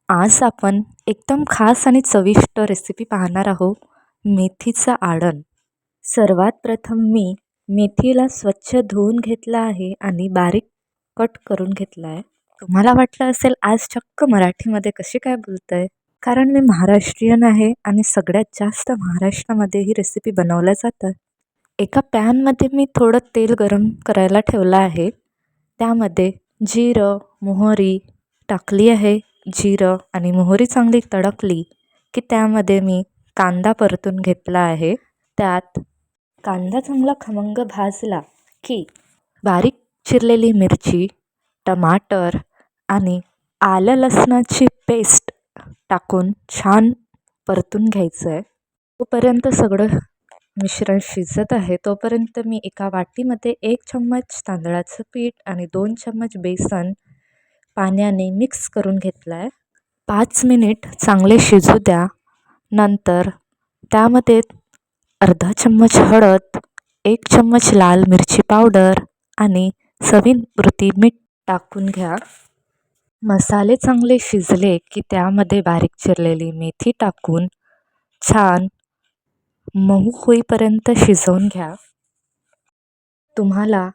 आज आपण एकदम खास आणि चविष्ट रेसिपी पाहणार आहोत. मेथीचं आडण. सर्वात प्रथम मी मेथीला स्वच्छ धुवून घेतलं आहे आणि बारीक कट करून घेतला आहे. तुम्हाला वाटलं असेल आज चक्क मराठीमध्ये कशी काय बोलतंय? कारण मी महाराष्ट्रीयन आहे आणि सगळ्यात जास्त महाराष्ट्रामध्ये ही रेसिपी बनवल्या जातात. एका पॅनमध्ये मी थोडं तेल गरम करायला ठेवलं आहे. त्यामध्ये जिरं, मोहरी टाकली आहे. जिरं आणि मोहरी चांगली तडकली की त्यामध्ये मी कांदा परतून घेतला आहे. त्यात कांदा चांगला खमंग भाजला की बारीक चिरलेली मिरची, टमाटर आणि आलं लसणाची पेस्ट टाकून छान परतून घ्यायचं आहे. तोपर्यंत सगळं मिश्रण शिजत आहे तोपर्यंत मी एका वाटीमध्ये 1 चम्मच तांदळाचं पीठ आणि 2 चम्मच बेसन पाण्याने मिक्स करून घेतलं आहे. 5 मिनिट चांगले शिजू द्या. नंतर त्यामध्ये अर्धा चम्मच हळद, 1 चम्मच लाल मिरची पावडर आणि चवीपुरती मीठ टाकून घ्या. मसाले चांगले शिजले की त्यामध्ये बारीक चिरलेली मेथी टाकून छान मऊ होईपर्यंत शिजवून घ्या. तुम्हाला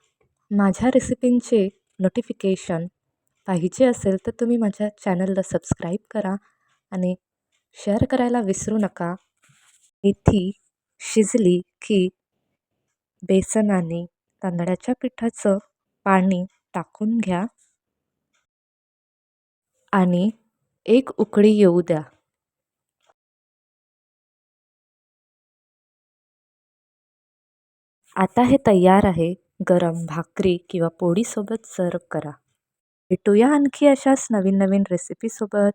माझ्या रेसिपींचे नोटिफिकेशन पाहिजे असेल तर तुम्ही माझ्या चॅनलला सबस्क्राईब करा आणि शेअर करायला विसरू नका. मेथी शिजली की बेसन आणि तांदळाच्या पिठाचं पाणी टाकून घ्या आणि एक उकळी येऊ द्या. आता हे तयार आहे. गरम भाकरी किंवा पोळीसोबत सर्व करा. भेटूया आणखी अशाच नवीन नवीन रेसिपीसोबत.